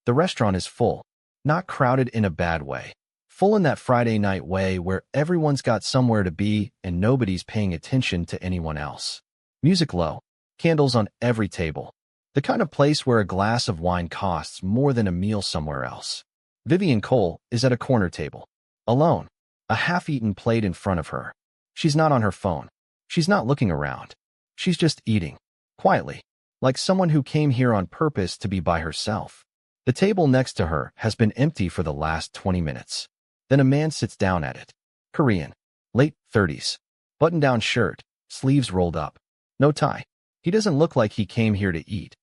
The restaurant is full, not crowded in a bad way. Full in that Friday night way where everyone's got somewhere to be and nobody's paying attention to anyone else. Music low, candles on every table. The kind of place where a glass of wine costs more than a meal somewhere else. Vivian Cole is at a corner table, alone, a half-eaten plate in front of her. She's not on her phone. She's not looking around. She's just eating, quietly, like someone who came here on purpose to be by herself. The table next to her has been empty for the last 20 minutes. Then a man sits down at it. Korean, late 30s, button-down shirt, sleeves rolled up, no tie. He doesn't look like he came here to eat.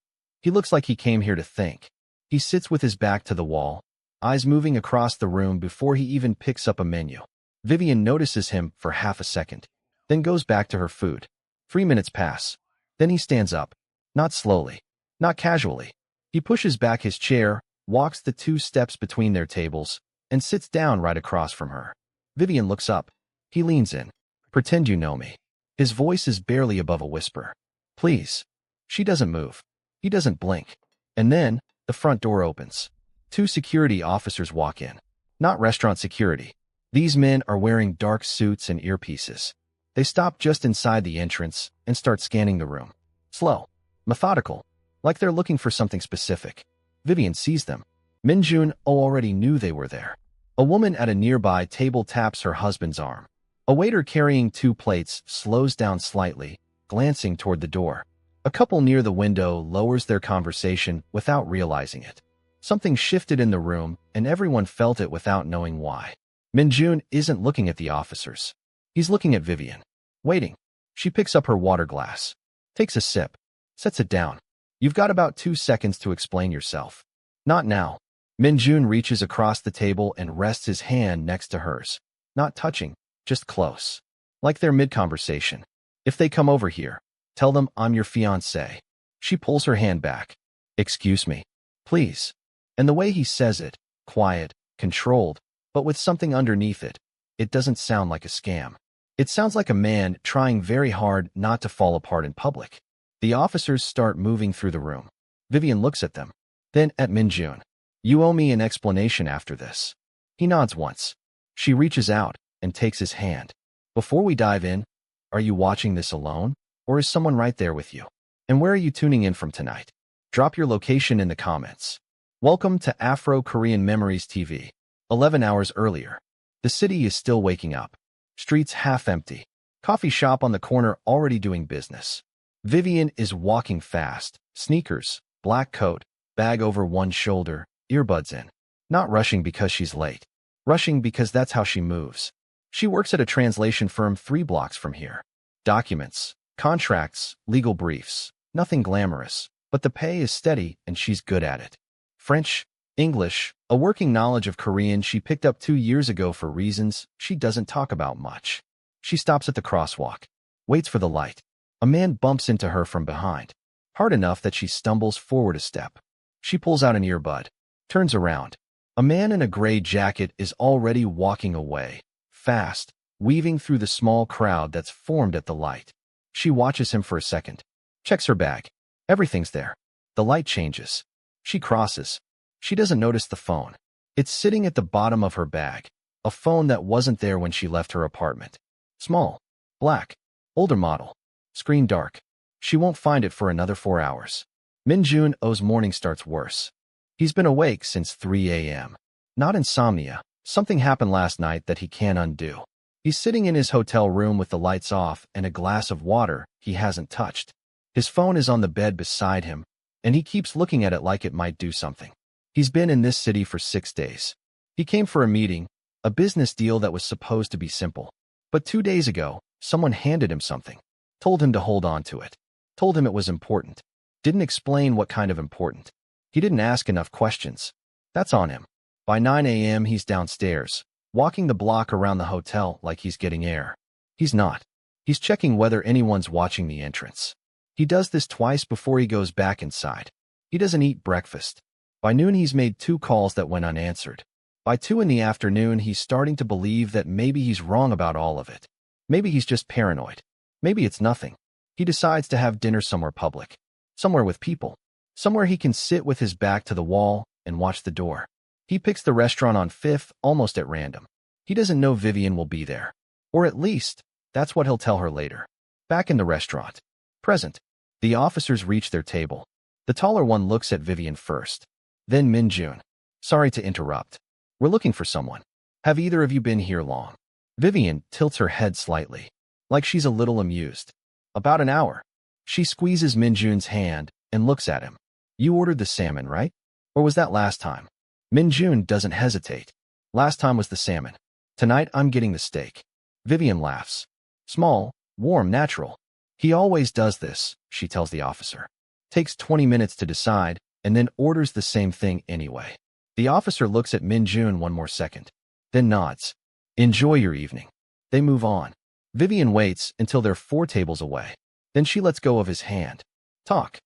He looks like he came here to think. He sits with his back to the wall, eyes moving across the room before he even picks up a menu. Vivian notices him for half a second, then goes back to her food. 3 minutes pass. Then he stands up, not slowly, not casually. He pushes back his chair, walks the 2 steps between their tables, and sits down right across from her. Vivian looks up. He leans in. Pretend you know me. His voice is barely above a whisper. Please. She doesn't move. He doesn't blink. And then, the front door opens. 2 security officers walk in. Not restaurant security. These men are wearing dark suits and earpieces. They stop just inside the entrance and start scanning the room. Slow. Methodical. Like they're looking for something specific. Vivian sees them. Minjun already knew they were there. A woman at a nearby table taps her husband's arm. A waiter carrying 2 plates slows down slightly, glancing toward the door. A couple near the window lowers their conversation without realizing it. Something shifted in the room, and everyone felt it without knowing why. Minjun isn't looking at the officers. He's looking at Vivian. Waiting. She picks up her water glass. Takes a sip. Sets it down. You've got about 2 seconds to explain yourself. Not now. Minjun reaches across the table and rests his hand next to hers. Not touching, just close. Like they're mid-conversation. If they come over here, tell them I'm your fiancé. She pulls her hand back. Excuse me. Please. And the way he says it, quiet, controlled, but with something underneath it, it doesn't sound like a scam. It sounds like a man trying very hard not to fall apart in public. The officers start moving through the room. Vivian looks at them. Then at Minjun. You owe me an explanation after this. He nods once. She reaches out and takes his hand. Before we dive in, are you watching this alone? Or is someone right there with you? And where are you tuning in from tonight? Drop your location in the comments. Welcome to Afro Korean Memories TV. 11 hours earlier. The city is still waking up. Streets half empty. Coffee shop on the corner already doing business. Vivian is walking fast. Sneakers, black coat, bag over one shoulder, earbuds in. Not rushing because she's late. Rushing because that's how she moves. She works at a translation firm 3 blocks from here. Documents, contracts, legal briefs. Nothing glamorous, but the pay is steady and she's good at it. French, English, a working knowledge of Korean she picked up 2 years ago for reasons she doesn't talk about much. She stops at the crosswalk. Waits for the light. A man bumps into her from behind. Hard enough that she stumbles forward a step. She pulls out an earbud. Turns around. A man in a gray jacket is already walking away. Fast, weaving through the small crowd that's formed at the light. She watches him for a second. Checks her bag. Everything's there. The light changes. She crosses. She doesn't notice the phone. It's sitting at the bottom of her bag. A phone that wasn't there when she left her apartment. Small. Black. Older model. Screen dark. She won't find it for another 4 hours. Minjun Oh's morning starts worse. He's been awake since 3 a.m. Not insomnia. Something happened last night that he can't undo. He's sitting in his hotel room with the lights off and a glass of water he hasn't touched. His phone is on the bed beside him, and he keeps looking at it like it might do something. He's been in this city for 6 days. He came for a meeting, a business deal that was supposed to be simple. But 2 days ago, someone handed him something. Told him to hold on to it. Told him it was important. Didn't explain what kind of important. He didn't ask enough questions. That's on him. By 9 a.m. he's downstairs, walking the block around the hotel like he's getting air. He's not. He's checking whether anyone's watching the entrance. He does this twice before he goes back inside. He doesn't eat breakfast. By noon he's made 2 calls that went unanswered. By 2 in the afternoon he's starting to believe that maybe he's wrong about all of it. Maybe he's just paranoid. Maybe it's nothing. He decides to have dinner somewhere public. Somewhere with people. Somewhere he can sit with his back to the wall, and watch the door. He picks the restaurant on 5th almost at random. He doesn't know Vivian will be there. Or at least, that's what he'll tell her later. Back in the restaurant. Present. The officers reach their table. The taller one looks at Vivian first. Then Minjun. Sorry to interrupt. We're looking for someone. Have either of you been here long? Vivian tilts her head slightly, like she's a little amused. About an hour. She squeezes Minjun's hand and looks at him. You ordered the salmon, right? Or was that last time? Minjun doesn't hesitate. Last time was the salmon. Tonight I'm getting the steak. Vivian laughs. Small, warm, natural. He always does this, she tells the officer. Takes 20 minutes to decide, and then orders the same thing anyway. The officer looks at Minjun one more second, then nods. Enjoy your evening. They move on. Vivian waits until they're 4 tables away. Then she lets go of his hand. Talk.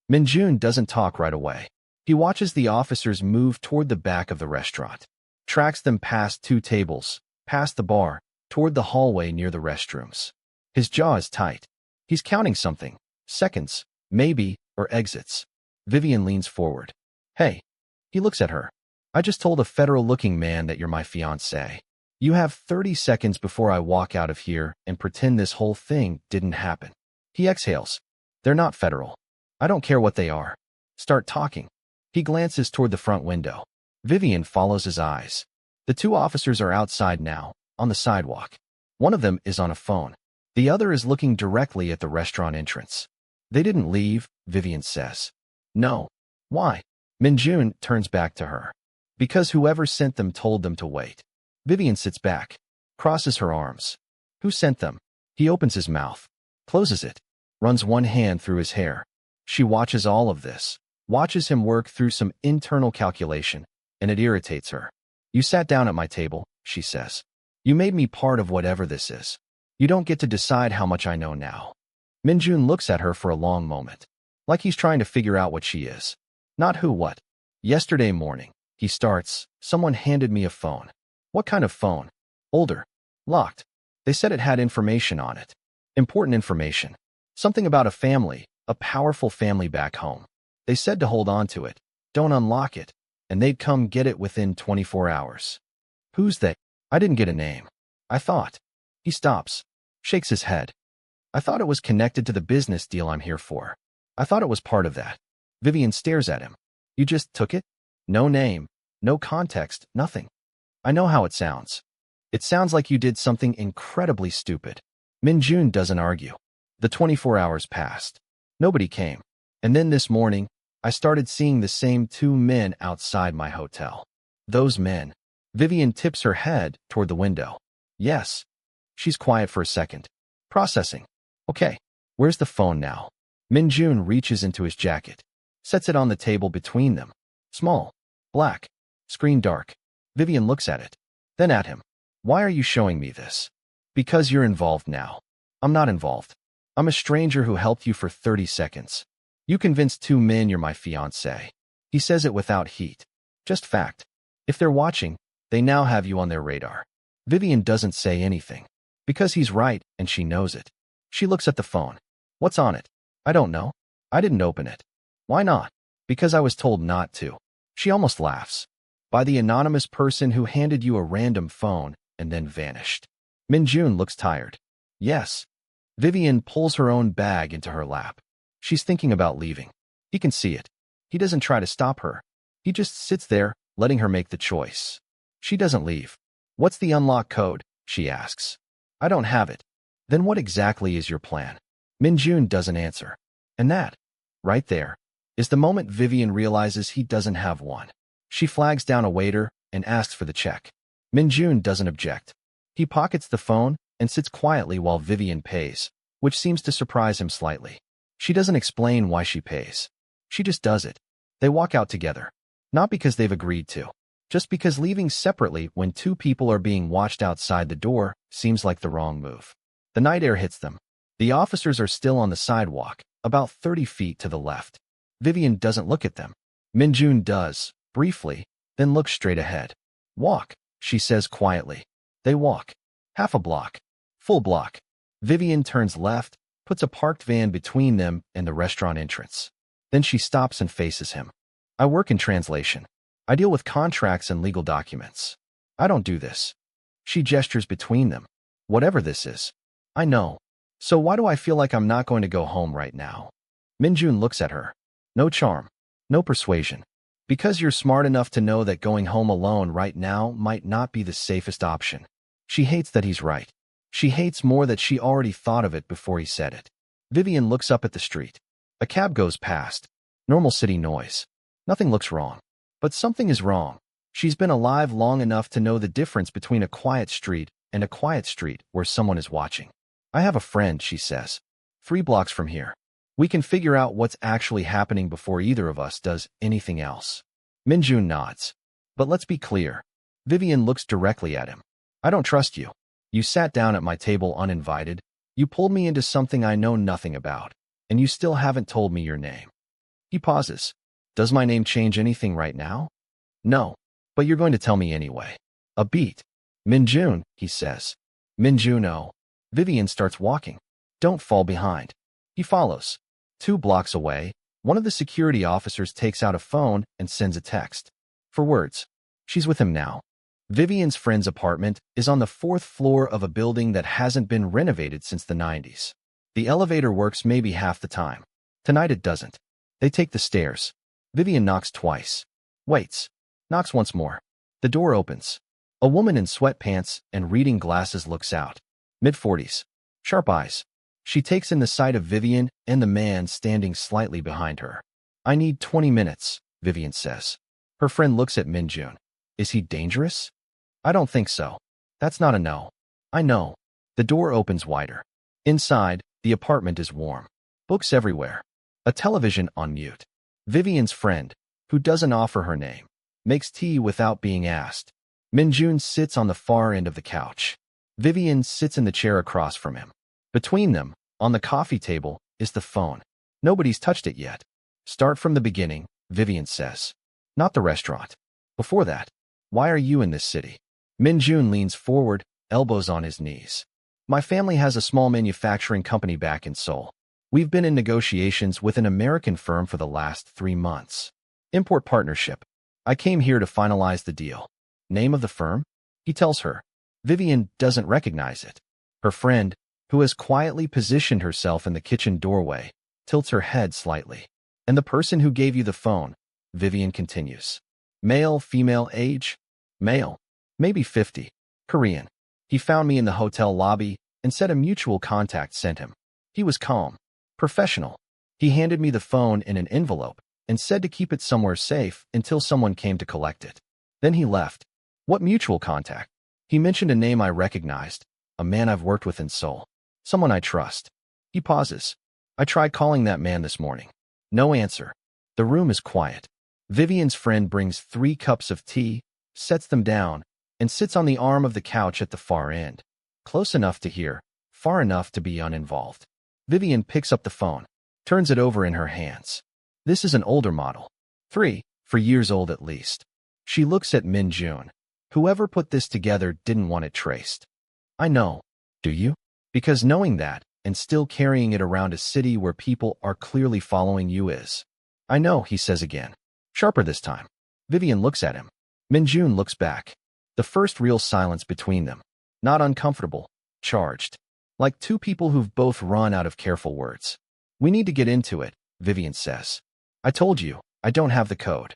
Minjun doesn't talk right away. He watches the officers move toward the back of the restaurant. Tracks them past 2 tables, past the bar, toward the hallway near the restrooms. His jaw is tight. He's counting something. Seconds, maybe, or exits. Vivian leans forward. Hey. He looks at her. I just told a federal-looking man that you're my fiancé. You have 30 seconds before I walk out of here and pretend this whole thing didn't happen. He exhales. They're not federal. I don't care what they are. Start talking. He glances toward the front window. Vivian follows his eyes. The 2 officers are outside now, on the sidewalk. One of them is on a phone. The other is looking directly at the restaurant entrance. They didn't leave, Vivian says. No. Why? Minjun turns back to her. Because whoever sent them told them to wait. Vivian sits back, crosses her arms. Who sent them? He opens his mouth, closes it, runs one hand through his hair. She watches all of this, watches him work through some internal calculation, and it irritates her. You sat down at my table, she says. You made me part of whatever this is. You don't get to decide how much I know now. Minjun looks at her for a long moment, like he's trying to figure out what she is. Not who, what. Yesterday morning, he starts, someone handed me a phone. What kind of phone? Older. Locked. They said it had information on it. Important information. Something about a family, a powerful family back home. They said to hold on to it, don't unlock it, and they'd come get it within 24 hours. Who's they? I didn't get a name. I thought. He stops, shakes his head. I thought it was connected to the business deal I'm here for. I thought it was part of that. Vivian stares at him. You just took it? No name, no context, nothing. I know how it sounds. It sounds like you did something incredibly stupid. Minjun doesn't argue. The 24 hours passed. Nobody came. And then this morning, I started seeing the same 2 men outside my hotel. Those men. Vivian tips her head toward the window. Yes. She's quiet for a second. Processing. Okay. Where's the phone now? Minjun reaches into his jacket. Sets it on the table between them. Small. Black. Screen dark. Vivian looks at it. Then at him. Why are you showing me this? Because you're involved now. I'm not involved. I'm a stranger who helped you for 30 seconds. You convinced 2 men you're my fiancé. He says it without heat. Just fact. If they're watching, they now have you on their radar. Vivian doesn't say anything. Because he's right, and she knows it. She looks at the phone. What's on it? I don't know. I didn't open it. Why not? Because I was told not to. She almost laughs. By the anonymous person who handed you a random phone and then vanished. Minjun looks tired. Yes. Vivian pulls her own bag into her lap. She's thinking about leaving. He can see it. He doesn't try to stop her. He just sits there, letting her make the choice. She doesn't leave. What's the unlock code? She asks. I don't have it. Then what exactly is your plan? Minjun doesn't answer. And that, right there, is the moment Vivian realizes he doesn't have one. She flags down a waiter and asks for the check. Minjun doesn't object. He pockets the phone and sits quietly while Vivian pays, which seems to surprise him slightly. She doesn't explain why she pays. She just does it. They walk out together. Not because they've agreed to. Just because leaving separately when 2 people are being watched outside the door seems like the wrong move. The night air hits them. The officers are still on the sidewalk, about 30 feet to the left. Vivian doesn't look at them. Minjun does, briefly, then looks straight ahead. Walk, she says quietly. They walk. Half a block. Full block. Vivian turns left, puts a parked van between them and the restaurant entrance. Then she stops and faces him. I work in translation. I deal with contracts and legal documents. I don't do this. She gestures between them. Whatever this is. I know. So why do I feel like I'm not going to go home right now? Minjun looks at her. No charm. No persuasion. Because you're smart enough to know that going home alone right now might not be the safest option. She hates that he's right. She hates more that she already thought of it before he said it. Vivian looks up at the street. A cab goes past. Normal city noise. Nothing looks wrong. But something is wrong. She's been alive long enough to know the difference between a quiet street and a quiet street where someone is watching. I have a friend, she says. 3 blocks from here. We can figure out what's actually happening before either of us does anything else. Minjun nods. But let's be clear. Vivian looks directly at him. I don't trust you. You sat down at my table uninvited. You pulled me into something I know nothing about. And you still haven't told me your name. He pauses. Does my name change anything right now? No. But you're going to tell me anyway. A beat. Minjun, he says. Minjuno. Vivian starts walking. Don't fall behind. He follows. 2 blocks away, one of the security officers takes out a phone and sends a text. For words. She's with him now. Vivian's friend's apartment is on the 4th floor of a building that hasn't been renovated since the 90s. The elevator works maybe half the time. Tonight it doesn't. They take the stairs. Vivian knocks twice. Waits. Knocks once more. The door opens. A woman in sweatpants and reading glasses looks out. Mid-40s. Sharp eyes. She takes in the sight of Vivian and the man standing slightly behind her. I need 20 minutes, Vivian says. Her friend looks at Minjun. Is he dangerous? I don't think so. That's not a no. I know. The door opens wider. Inside, the apartment is warm. Books everywhere. A television on mute. Vivian's friend, who doesn't offer her name, makes tea without being asked. Minjun sits on the far end of the couch. Vivian sits in the chair across from him. Between them, on the coffee table, is the phone. Nobody's touched it yet. Start from the beginning, Vivian says. Not the restaurant. Before that, why are you in this city? Minjun leans forward, elbows on his knees. My family has a small manufacturing company back in Seoul. We've been in negotiations with an American firm for the last 3 months. Import partnership. I came here to finalize the deal. Name of the firm? He tells her. Vivian doesn't recognize it. Her friend, who has quietly positioned herself in the kitchen doorway, tilts her head slightly. And the person who gave you the phone, Vivian continues. Male, female, age? Male. Maybe 50. Korean. He found me in the hotel lobby and said a mutual contact sent him. He was calm. Professional. He handed me the phone in an envelope and said to keep it somewhere safe until someone came to collect it. Then he left. What mutual contact? He mentioned a name I recognized, a man I've worked with in Seoul. Someone I trust. He pauses. I tried calling that man this morning. No answer. The room is quiet. Vivian's friend brings 3 cups of tea, sets them down, and sits on the arm of the couch at the far end. Close enough to hear, far enough to be uninvolved. Vivian picks up the phone, turns it over in her hands. This is an older model. 3 years old at least. She looks at Minjun. Whoever put this together didn't want it traced. I know. Do you? Because knowing that, and still carrying it around a city where people are clearly following you is. I know, he says again. Sharper this time. Vivian looks at him. Minjun looks back. The first real silence between them. Not uncomfortable. Charged. Like 2 people who've both run out of careful words. We need to get into it, Vivian says. I told you, I don't have the code.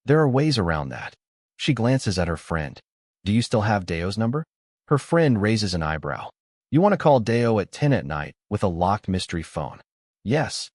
There are ways around that. She glances at her friend. Do you still have Deo's number? Her friend raises an eyebrow. You want to call Deo at 10 at night with a locked mystery phone? Yes.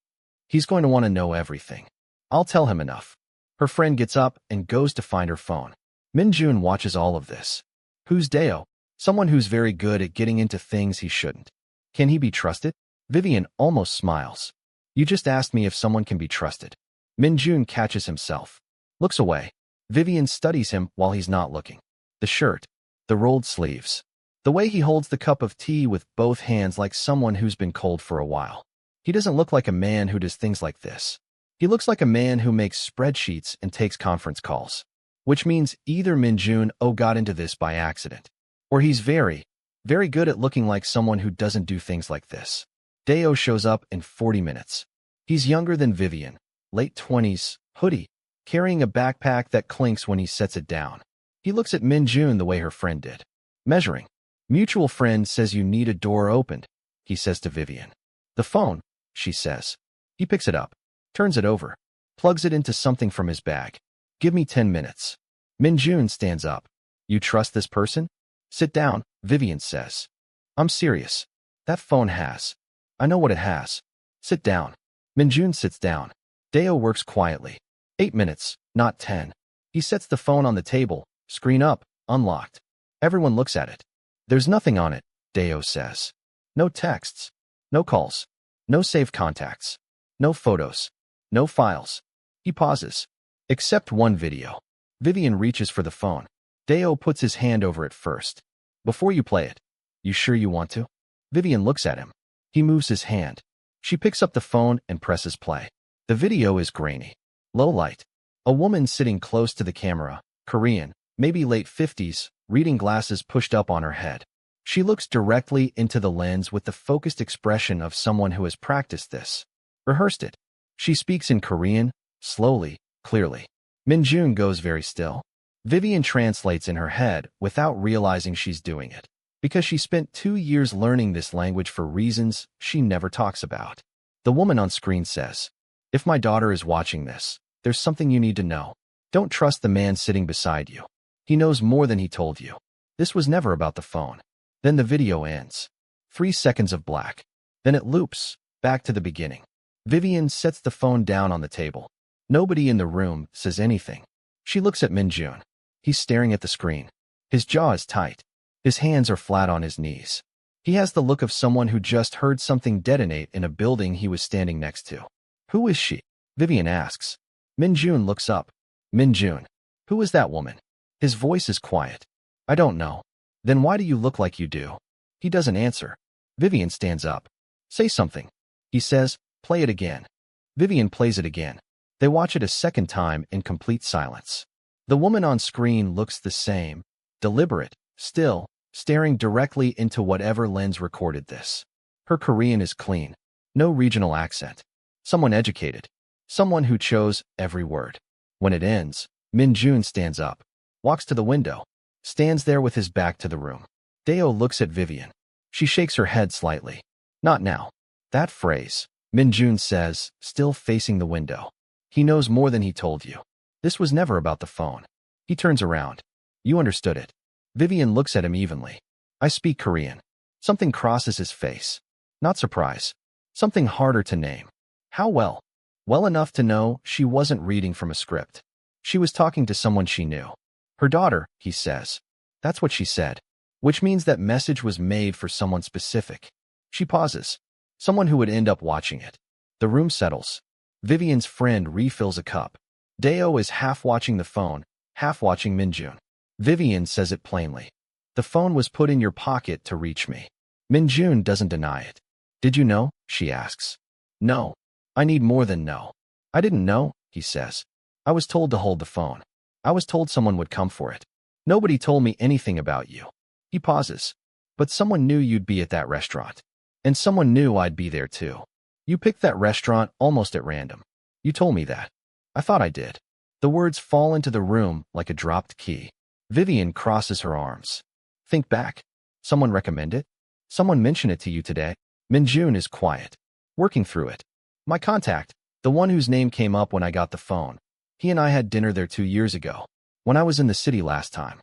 He's going to want to know everything. I'll tell him enough. Her friend gets up and goes to find her phone. Minjun watches all of this. Who's Deo? Someone who's very good at getting into things he shouldn't. Can he be trusted? Vivian almost smiles. You just asked me if someone can be trusted. Minjun catches himself. Looks away. Vivian studies him while he's not looking. The shirt. The rolled sleeves. The way he holds the cup of tea with both hands like someone who's been cold for a while. He doesn't look like a man who does things like this. He looks like a man who makes spreadsheets and takes conference calls. Which means either Minjun got into this by accident, or he's very, very good at looking like someone who doesn't do things like this. Deo shows up in 40 minutes. He's younger than Vivian, late 20s, hoodie, carrying a backpack that clinks when he sets it down. He looks at Min-jun the way her friend did. Measuring. Mutual friend says you need a door opened, he says to Vivian. The phone, she says. He picks it up, turns it over, plugs it into something from his bag. Give me 10 minutes. Min-jun stands up. You trust this person? Sit down, Vivian says. I'm serious. That phone has. I know what it has. Sit down. Min-jun sits down. Deo works quietly. 8 minutes, not 10. He sets the phone on the table, screen up, unlocked. Everyone looks at it. There's nothing on it, Deo says. No texts. No calls. No saved contacts. No photos. No files. He pauses. Except one video. Vivian reaches for the phone. Deo puts his hand over it first. Before you play it. You sure you want to? Vivian looks at him. He moves his hand. She picks up the phone and presses play. The video is grainy. Low light. A woman sitting close to the camera, Korean, maybe late 50s, reading glasses pushed up on her head. She looks directly into the lens with the focused expression of someone who has practiced this. Rehearsed it. She speaks in Korean, slowly, clearly. Min-jun goes very still. Vivian translates in her head without realizing she's doing it, because she spent 2 years learning this language for reasons she never talks about. The woman on screen says, if my daughter is watching this, there's something you need to know. Don't trust the man sitting beside you. He knows more than he told you. This was never about the phone. Then the video ends. 3 seconds of black. Then it loops, back to the beginning. Vivian sets the phone down on the table. Nobody in the room says anything. She looks at Min-jun. He's staring at the screen. His jaw is tight. His hands are flat on his knees. He has the look of someone who just heard something detonate in a building he was standing next to. Who is she? Vivian asks. Min-jun looks up. Min-jun. Who is that woman? His voice is quiet. I don't know. Then why do you look like you do? He doesn't answer. Vivian stands up. Say something. He says, play it again. Vivian plays it again. They watch it a second time in complete silence. The woman on screen looks the same, deliberate, still, staring directly into whatever lens recorded this. Her Korean is clean. No regional accent. Someone educated. Someone who chose every word. When it ends, Min-jun stands up, walks to the window, stands there with his back to the room. Deo looks at Vivian. She shakes her head slightly. Not now. That phrase, Min-jun says, still facing the window. He knows more than he told you. This was never about the phone. He turns around. You understood it. Vivian looks at him evenly. I speak Korean. Something crosses his face. Not surprise. Something harder to name. How well? Well enough to know she wasn't reading from a script. She was talking to someone she knew. Her daughter, he says. That's what she said. Which means that message was made for someone specific. She pauses. Someone who would end up watching it. The room settles. Vivian's friend refills a cup. Deo is half watching the phone, half watching Min-jun. Vivian says it plainly. The phone was put in your pocket to reach me. Min-jun doesn't deny it. Did you know? She asks. No. I need more than no. I didn't know, he says. I was told to hold the phone. I was told someone would come for it. Nobody told me anything about you. He pauses. But someone knew you'd be at that restaurant. And someone knew I'd be there too. You picked that restaurant almost at random. You told me that. I thought I did. The words fall into the room like a dropped key. Vivian crosses her arms. Think back. Someone recommend it? Someone mention it to you today? Min-jun is quiet. Working through it. My contact, the one whose name came up when I got the phone. He and I had dinner there 2 years ago. When I was in the city last time.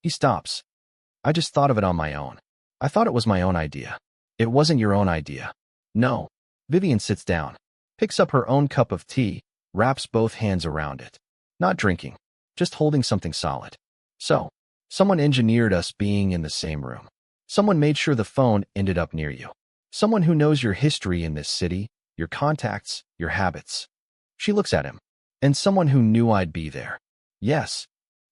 He stops. I just thought of it on my own. I thought it was my own idea. It wasn't your own idea. No. Vivian sits down. Picks up her own cup of tea. Wraps both hands around it. Not drinking. Just holding something solid. So, someone engineered us being in the same room. Someone made sure the phone ended up near you. Someone who knows your history in this city, your contacts, your habits. She looks at him. And someone who knew I'd be there. Yes.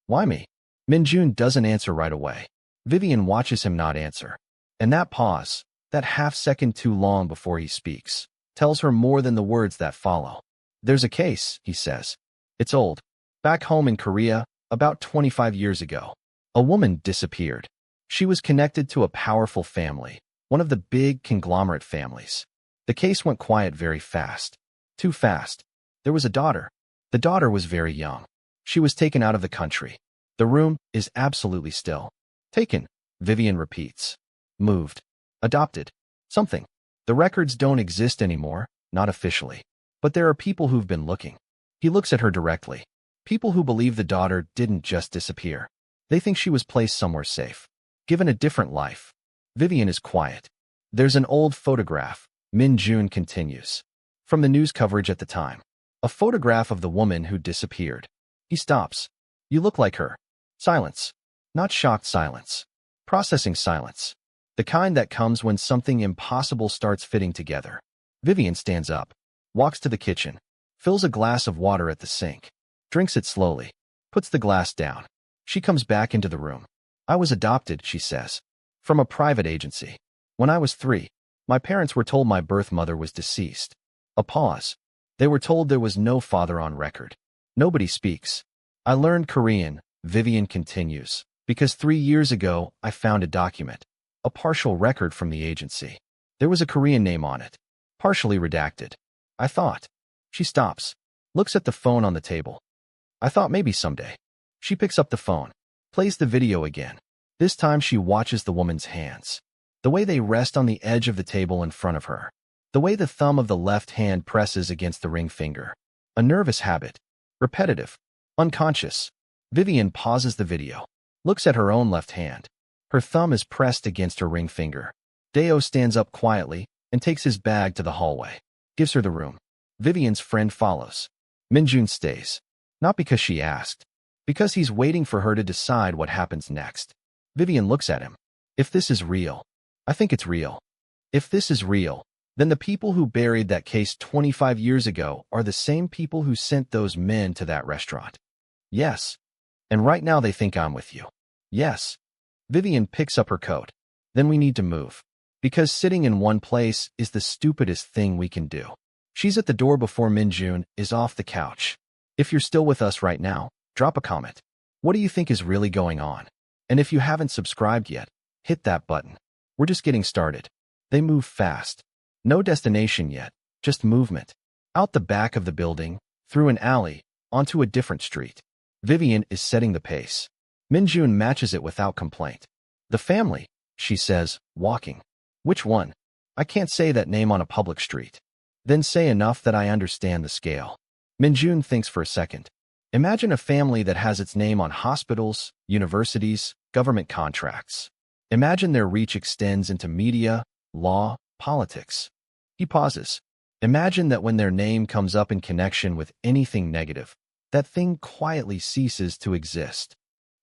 Why me? Min-jun doesn't answer right away. Vivian watches him not answer. And that pause, that half second too long before he speaks, tells her more than the words that follow. There's a case, he says. It's old. Back home in Korea, about 25 years ago. A woman disappeared. She was connected to a powerful family, one of the big conglomerate families. The case went quiet very fast. Too fast. There was a daughter. The daughter was very young. She was taken out of the country. The room is absolutely still. Taken, Vivian repeats. Moved. Adopted. Something. The records don't exist anymore, not officially. But there are people who've been looking. He looks at her directly. People who believe the daughter didn't just disappear. They think she was placed somewhere safe, given a different life. Vivian is quiet. There's an old photograph, Min Jun continues, from the news coverage at the time. A photograph of the woman who disappeared. He stops. You look like her. Silence. Not shocked silence. Processing silence. The kind that comes when something impossible starts fitting together. Vivian stands up, walks to the kitchen, fills a glass of water at the sink, drinks it slowly, puts the glass down. She comes back into the room. I was adopted, she says, from a private agency. When I was 3, my parents were told my birth mother was deceased. A pause. They were told there was no father on record. Nobody speaks. I learned Korean, Vivian continues, because 3 years ago I found a document, a partial record from the agency. There was a Korean name on it, partially redacted. I thought. She stops, looks at the phone on the table. I thought maybe someday. She picks up the phone, plays the video again. This time she watches the woman's hands. The way they rest on the edge of the table in front of her. The way the thumb of the left hand presses against the ring finger. A nervous habit. Repetitive. Unconscious. Vivian pauses the video. Looks at her own left hand. Her thumb is pressed against her ring finger. Deo stands up quietly and takes his bag to the hallway. Gives her the room. Vivian's friend follows. Minjun stays. Not because she asked. Because he's waiting for her to decide what happens next. Vivian looks at him. If this is real. I think it's real. If this is real, then the people who buried that case 25 years ago are the same people who sent those men to that restaurant. Yes. And right now they think I'm with you. Yes. Vivian picks up her coat. Then we need to move. Because sitting in one place is the stupidest thing we can do. She's at the door before Minjun is off the couch. If you're still with us right now, drop a comment. What do you think is really going on? And if you haven't subscribed yet, hit that button. We're just getting started. They move fast. No destination yet, just movement. Out the back of the building, through an alley, onto a different street. Vivian is setting the pace. Minjun matches it without complaint. The family, she says, walking. Which one? I can't say that name on a public street. Then say enough that I understand the scale. Minjun thinks for a second. Imagine a family that has its name on hospitals, universities, government contracts. Imagine their reach extends into media, law, politics. He pauses. Imagine that when their name comes up in connection with anything negative, that thing quietly ceases to exist.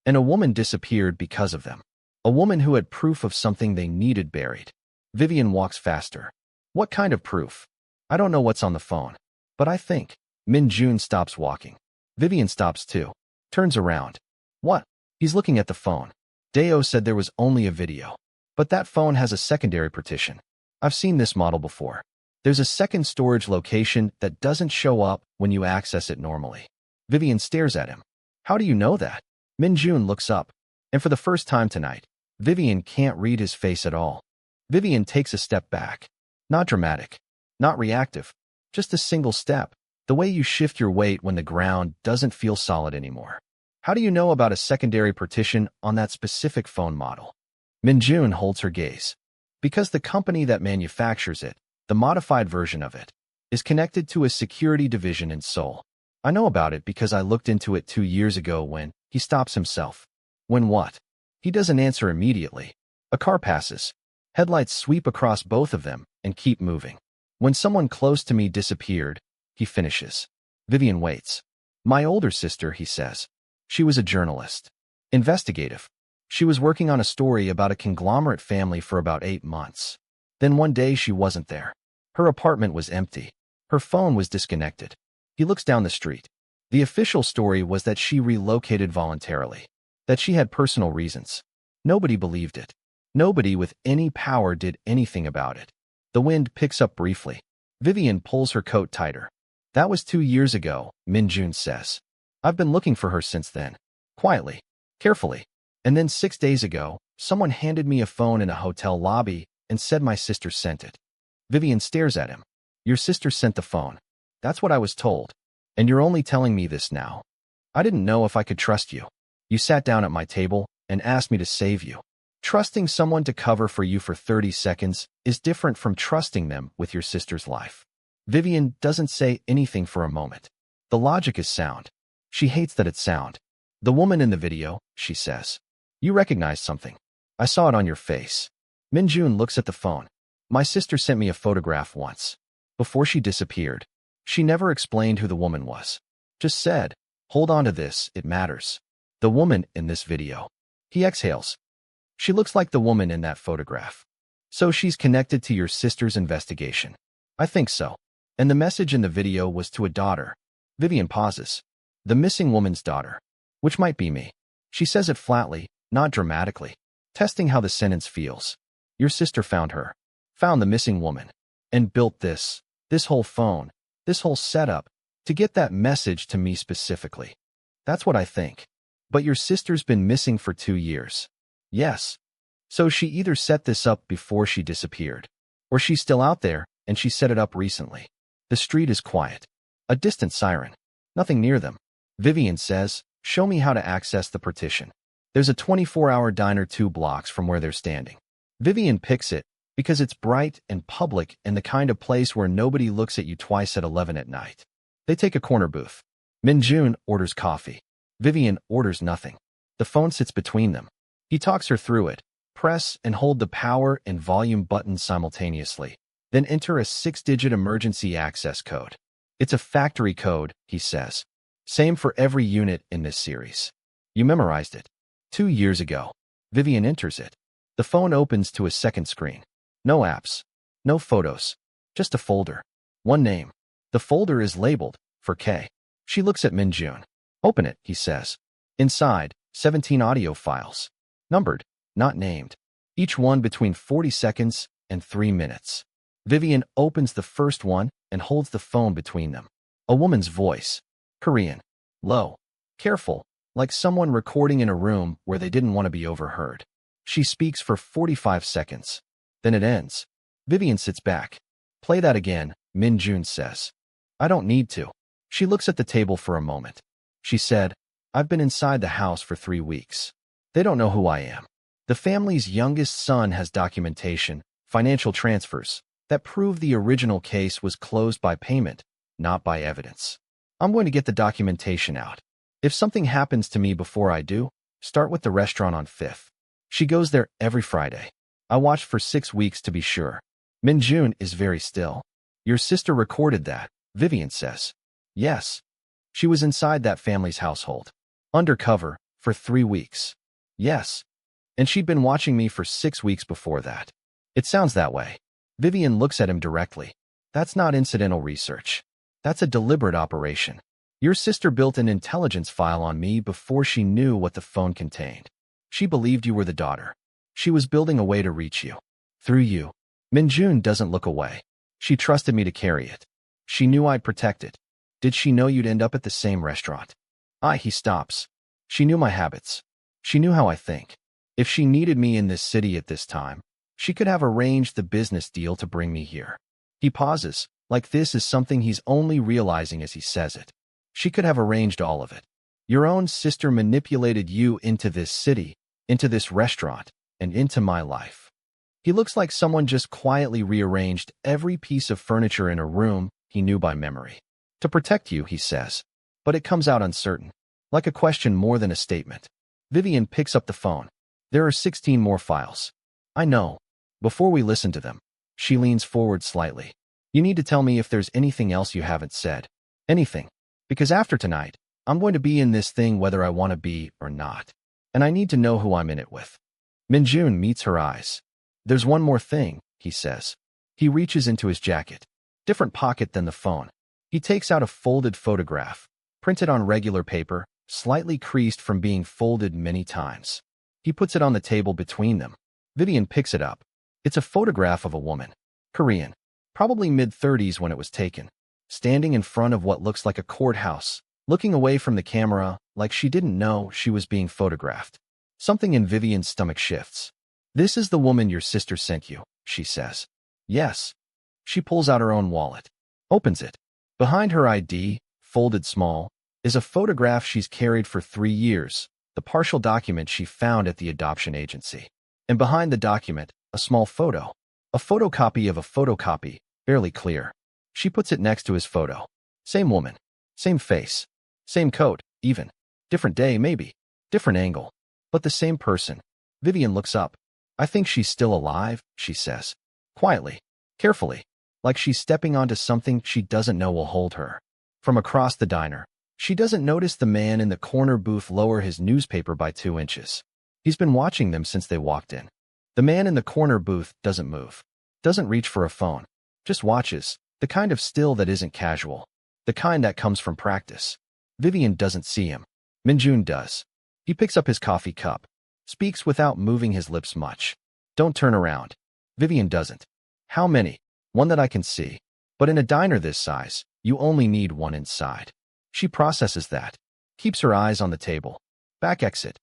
And a woman disappeared because of them. A woman who had proof of something they needed buried. Vivian walks faster. What kind of proof? I don't know what's on the phone. But I think. Minjun stops walking. Vivian stops too. Turns around. What? He's looking at the phone. Deo said there was only a video. But that phone has a secondary partition. I've seen this model before. There's a second storage location that doesn't show up when you access it normally. Vivian stares at him. How do you know that? Minjun looks up. And for the first time tonight, Vivian can't read his face at all. Vivian takes a step back. Not dramatic. Not reactive. Just a single step. The way you shift your weight when the ground doesn't feel solid anymore. How do you know about a secondary partition on that specific phone model? Minjun holds her gaze. Because the company that manufactures it, the modified version of it, is connected to a security division in Seoul. I know about it because I looked into it 2 years ago when he stops himself. When what? He doesn't answer immediately. A car passes. Headlights sweep across both of them and keep moving. When someone close to me disappeared, he finishes. Vivian waits. My older sister, he says. She was a journalist. Investigative. She was working on a story about a conglomerate family for about 8 months. Then one day she wasn't there. Her apartment was empty. Her phone was disconnected. He looks down the street. The official story was that she relocated voluntarily. That she had personal reasons. Nobody believed it. Nobody with any power did anything about it. The wind picks up briefly. Vivian pulls her coat tighter. That was 2 years ago, Minjun says. I've been looking for her since then. Quietly. Carefully. And then 6 days ago, someone handed me a phone in a hotel lobby and said my sister sent it. Vivian stares at him. Your sister sent the phone. That's what I was told. And you're only telling me this now. I didn't know if I could trust you. You sat down at my table and asked me to save you. Trusting someone to cover for you for 30 seconds is different from trusting them with your sister's life. Vivian doesn't say anything for a moment. The logic is sound. She hates that it's sound. The woman in the video, she says. You recognize something. I saw it on your face. Minjun looks at the phone. My sister sent me a photograph once. Before she disappeared. She never explained who the woman was. Just said, hold on to this, it matters. The woman in this video. He exhales. She looks like the woman in that photograph. So she's connected to your sister's investigation. I think so. And the message in the video was to a daughter. Vivian pauses. The missing woman's daughter. Which might be me. She says it flatly, not dramatically. Testing how the sentence feels. Your sister found her. Found the missing woman. And built this whole phone, this whole setup, to get that message to me specifically. That's what I think. But your sister's been missing for 2 years. Yes. So she either set this up before she disappeared, or she's still out there and she set it up recently. The street is quiet. A distant siren. Nothing near them. Vivian says, show me how to access the partition. There's a 24-hour diner 2 blocks from where they're standing. Vivian picks it because it's bright and public and the kind of place where nobody looks at you twice at 11 at night. They take a corner booth. Minjun orders coffee. Vivian orders nothing. The phone sits between them. He talks her through it. Press and hold the power and volume buttons simultaneously. Then enter a 6-digit emergency access code. It's a factory code, he says. Same for every unit in this series. You memorized it. 2 years ago. Vivian enters it. The phone opens to a second screen. No apps. No photos. Just a folder. One name. The folder is labeled, for K. She looks at Minjun. Open it, he says. Inside, 17 audio files. Numbered, not named. Each one between 40 seconds and 3 minutes. Vivian opens the first one and holds the phone between them. A woman's voice. Korean. Low. Careful, like someone recording in a room where they didn't want to be overheard. She speaks for 45 seconds. Then it ends. Vivian sits back. Play that again, Minjun says. I don't need to. She looks at the table for a moment. She said, I've been inside the house for 3 weeks. They don't know who I am. The family's youngest son has documentation, financial transfers, that prove the original case was closed by payment, not by evidence. I'm going to get the documentation out. If something happens to me before I do, start with the restaurant on 5th. She goes there every Friday. I watched for 6 weeks to be sure. Minjun is very still. Your sister recorded that, Vivian says. Yes. She was inside that family's household. Undercover, for 3 weeks. Yes. And she'd been watching me for 6 weeks before that. It sounds that way. Vivian looks at him directly. That's not incidental research. That's a deliberate operation. Your sister built an intelligence file on me before she knew what the phone contained. She believed you were the daughter. She was building a way to reach you. Through you. Minjun doesn't look away. She trusted me to carry it. She knew I'd protect it. Did she know you'd end up at the same restaurant? He stops. She knew my habits. She knew how I think. If she needed me in this city at this time, she could have arranged the business deal to bring me here. He pauses, like this is something he's only realizing as he says it. She could have arranged all of it. Your own sister manipulated you into this city, into this restaurant, and into my life. He looks like someone just quietly rearranged every piece of furniture in a room he knew by memory. To protect you, he says. But it comes out uncertain, like a question more than a statement. Vivian picks up the phone. There are 16 more files. I know. Before we listen to them, she leans forward slightly. You need to tell me if there's anything else you haven't said. Anything. Because after tonight, I'm going to be in this thing whether I want to be or not. And I need to know who I'm in it with. Minjun meets her eyes. There's one more thing, he says. He reaches into his jacket. Different pocket than the phone. He takes out a folded photograph, printed on regular paper, slightly creased from being folded many times. He puts it on the table between them. Vivian picks it up. It's a photograph of a woman. Korean. Probably mid-30s when it was taken. Standing in front of what looks like a courthouse, looking away from the camera like she didn't know she was being photographed. Something in Vivian's stomach shifts. This is the woman your sister sent you, she says. Yes. She pulls out her own wallet. Opens it. Behind her ID, folded small, is a photograph she's carried for 3 years, the partial document she found at the adoption agency. And behind the document, a small photo. A photocopy of a photocopy, barely clear. She puts it next to his photo. Same woman. Same face. Same coat, even. Different day, maybe. Different angle. But the same person. Vivian looks up. I think she's still alive, she says. Quietly. Carefully. Like she's stepping onto something she doesn't know will hold her. From across the diner, she doesn't notice the man in the corner booth lower his newspaper by 2 inches. He's been watching them since they walked in. The man in the corner booth doesn't move. Doesn't reach for a phone. Just watches. The kind of still that isn't casual. The kind that comes from practice. Vivian doesn't see him. Minjun does. He picks up his coffee cup. Speaks without moving his lips much. Don't turn around. Vivian doesn't. How many? One that I can see. But in a diner this size, you only need one inside. She processes that. Keeps her eyes on the table. Back exit.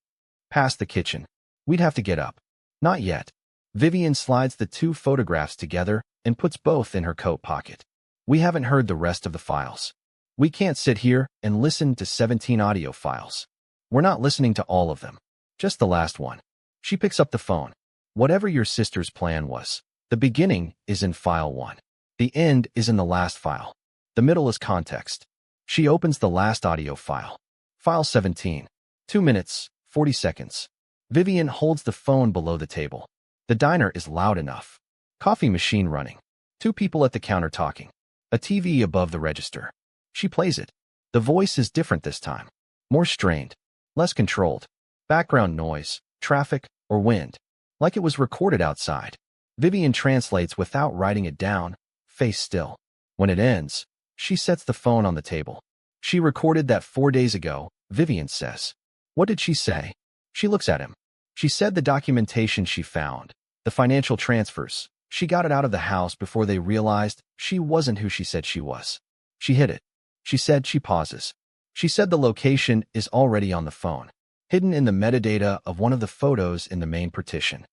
Past the kitchen. We'd have to get up. Not yet. Vivian slides the 2 photographs together and puts both in her coat pocket. We haven't heard the rest of the files. We can't sit here and listen to 17 audio files. We're not listening to all of them. Just the last one. She picks up the phone. Whatever your sister's plan was, the beginning is in file 1. The end is in the last file. The middle is context. She opens the last audio file. File 17. 2 minutes, 40 seconds. Vivian holds the phone below the table. The diner is loud enough. Coffee machine running. 2 people at the counter talking. A TV above the register. She plays it. The voice is different this time. More strained. Less controlled. Background noise, traffic, or wind. Like it was recorded outside. Vivian translates without writing it down, face still. When it ends, she sets the phone on the table. She recorded that 4 days ago, Vivian says. What did she say? She looks at him. She said the documentation she found, the financial transfers, she got it out of the house before they realized she wasn't who she said she was. She hid it. She said she pauses. She said the location is already on the phone, hidden in the metadata of one of the photos in the main partition.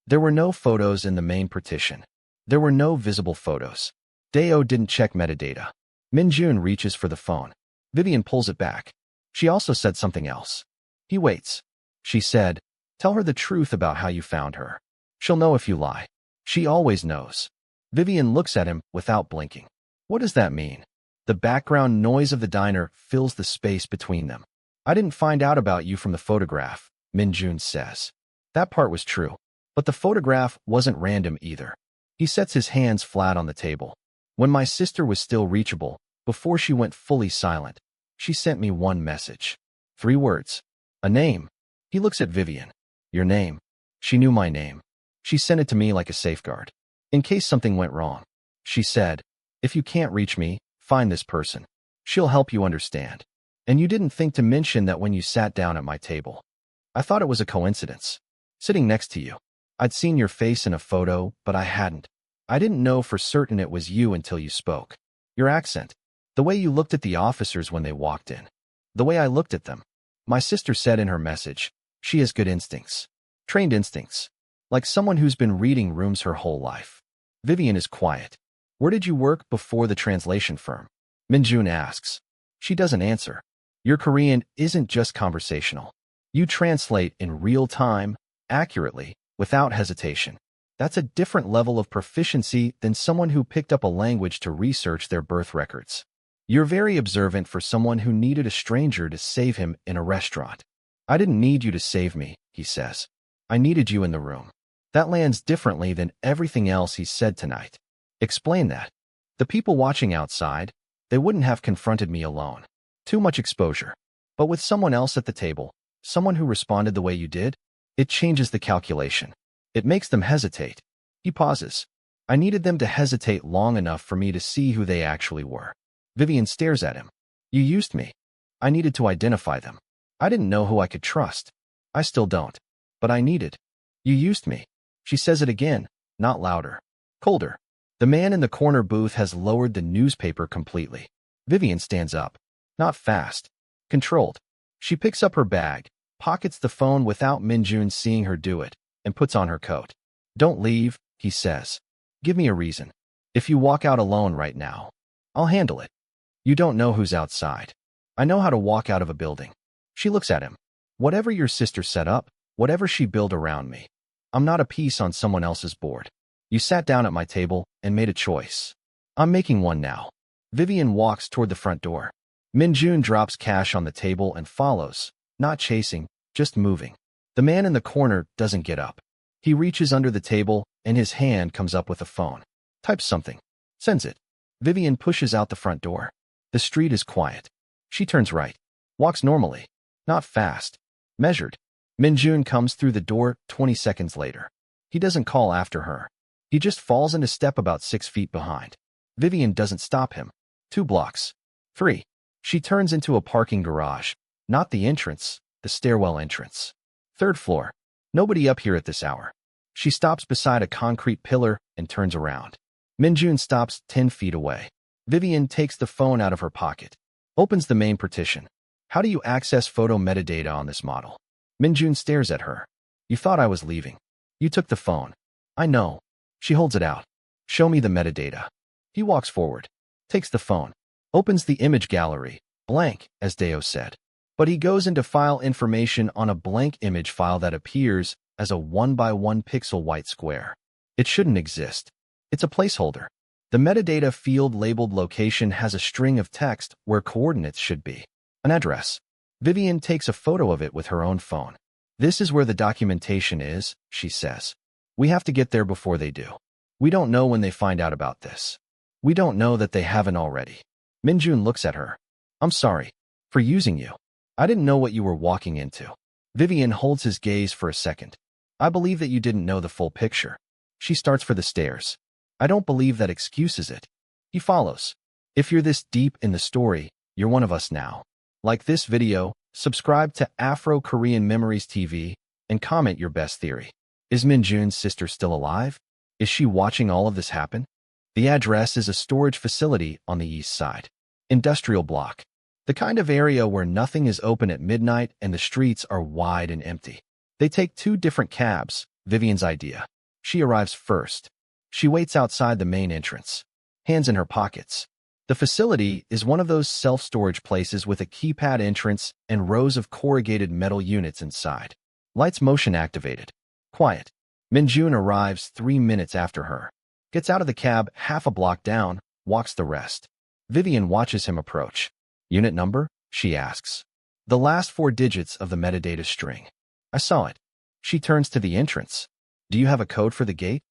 There were no photos in the main partition. There were no visible photos. Deo didn't check metadata. Minjun reaches for the phone. Vivian pulls it back. She also said something else. He waits. She said, tell her the truth about how you found her. She'll know if you lie. She always knows. Vivian looks at him without blinking. What does that mean? The background noise of the diner fills the space between them. I didn't find out about you from the photograph, Minjun says. That part was true. But the photograph wasn't random either. He sets his hands flat on the table. When my sister was still reachable, before she went fully silent, she sent me one message. 3 words. A name. He looks at Vivian. Your name. She knew my name. She sent it to me like a safeguard. In case something went wrong. She said, if you can't reach me, find this person. She'll help you understand. And you didn't think to mention that when you sat down at my table. I thought it was a coincidence. Sitting next to you. I'd seen your face in a photo, but I hadn't. I didn't know for certain it was you until you spoke. Your accent. The way you looked at the officers when they walked in. The way I looked at them. My sister said in her message, she has good instincts. Trained instincts. Like someone who's been reading rooms her whole life. Vivian is quiet. Where did you work before the translation firm? Minjun asks. She doesn't answer. Your Korean isn't just conversational. You translate in real time, accurately, without hesitation. That's a different level of proficiency than someone who picked up a language to research their birth records. You're very observant for someone who needed a stranger to save him in a restaurant. I didn't need you to save me, he says. I needed you in the room. That lands differently than everything else he's said tonight. Explain that. The people watching outside, they wouldn't have confronted me alone. Too much exposure. But with someone else at the table, someone who responded the way you did, it changes the calculation. It makes them hesitate. He pauses. I needed them to hesitate long enough for me to see who they actually were. Vivian stares at him. You used me. I needed to identify them. I didn't know who I could trust. I still don't. But I needed. You used me. She says it again, not louder. Colder. The man in the corner booth has lowered the newspaper completely. Vivian stands up. Not fast. Controlled. She picks up her bag, pockets the phone without Minjun seeing her do it, and puts on her coat. Don't leave, he says. Give me a reason. If you walk out alone right now, I'll handle it. You don't know who's outside. I know how to walk out of a building. She looks at him. Whatever your sister set up, whatever she built around me, I'm not a piece on someone else's board. You sat down at my table and made a choice. I'm making one now. Vivian walks toward the front door. Minjun drops cash on the table and follows, not chasing, just moving. The man in the corner doesn't get up. He reaches under the table and his hand comes up with a phone. Types something. Sends it. Vivian pushes out the front door. The street is quiet. She turns right. Walks normally. Not fast. Measured. Minjun comes through the door 20 seconds later. He doesn't call after her. He just falls into step about 6 feet behind. Vivian doesn't stop him. 2 blocks. 3. She turns into a parking garage. Not the entrance, the stairwell entrance. 3rd floor. Nobody up here at this hour. She stops beside a concrete pillar and turns around. Minjun stops 10 feet away. Vivian takes the phone out of her pocket. Opens the main partition. How do you access photo metadata on this model? Minjun stares at her. You thought I was leaving. You took the phone. I know. She holds it out. Show me the metadata. He walks forward. Takes the phone. Opens the image gallery. Blank, as Deo said. But he goes into file information on a blank image file that appears as a 1 by 1 pixel white square. It shouldn't exist. It's a placeholder. The metadata field labeled location has a string of text where coordinates should be. An address. Vivian takes a photo of it with her own phone. This is where the documentation is, she says. We have to get there before they do. We don't know when they find out about this. We don't know that they haven't already. Minjun looks at her. I'm sorry. For using you. I didn't know what you were walking into. Vivian holds his gaze for a second. I believe that you didn't know the full picture. She starts for the stairs. I don't believe that excuses it. He follows. If you're this deep in the story, you're one of us now. Like this video, subscribe to Afro Korean Memories TV, and comment your best theory. Is Minjun's sister still alive? Is she watching all of this happen? The address is a storage facility on the east side. Industrial block. The kind of area where nothing is open at midnight and the streets are wide and empty. They take 2 different cabs, Vivian's idea. She arrives first. She waits outside the main entrance. Hands in her pockets. The facility is one of those self-storage places with a keypad entrance and rows of corrugated metal units inside. Lights motion activated. Quiet. Minjun arrives 3 minutes after her. Gets out of the cab half a block down, walks the rest. Vivian watches him approach. Unit number? She asks. The last 4 digits of the metadata string. I saw it. She turns to the entrance. Do you have a code for the gate?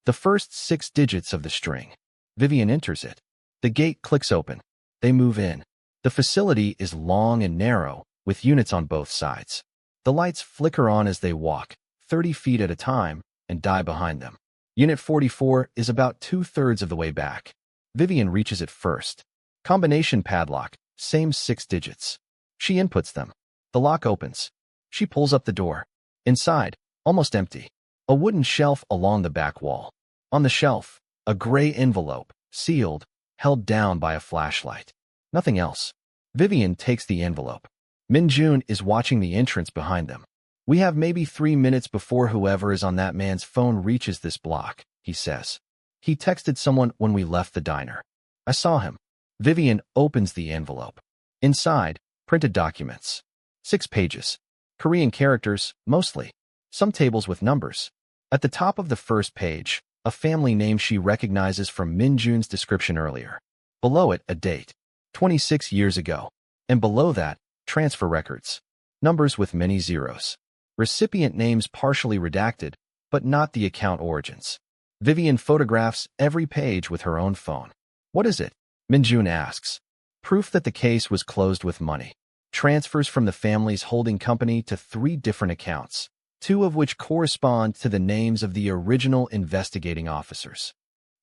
The first 6 digits of the string. Vivian enters it. The gate clicks open. They move in. The facility is long and narrow, with units on both sides. The lights flicker on as they walk, 30 feet at a time, and die behind them. Unit 44 is about 2/3 of the way back. Vivian reaches it first. Combination padlock, same 6 digits. She inputs them. The lock opens. She pulls up the door. Inside, almost empty. A wooden shelf along the back wall. On the shelf, a gray envelope, sealed, held down by a flashlight. Nothing else. Vivian takes the envelope. Minjun is watching the entrance behind them. We have maybe 3 minutes before whoever is on that man's phone reaches this block, he says. He texted someone when we left the diner. I saw him. Vivian opens the envelope. Inside, printed documents. 6 pages. Korean characters, mostly. Some tables with numbers. At the top of the first page, a family name she recognizes from Minjun's description earlier. Below it, a date. 26 years ago. And below that, transfer records. Numbers with many zeros. Recipient names partially redacted, but not the account origins. Vivian photographs every page with her own phone. What is it? Minjun asks. Proof that the case was closed with money. Transfers from the family's holding company to 3 different accounts, 2 of which correspond to the names of the original investigating officers.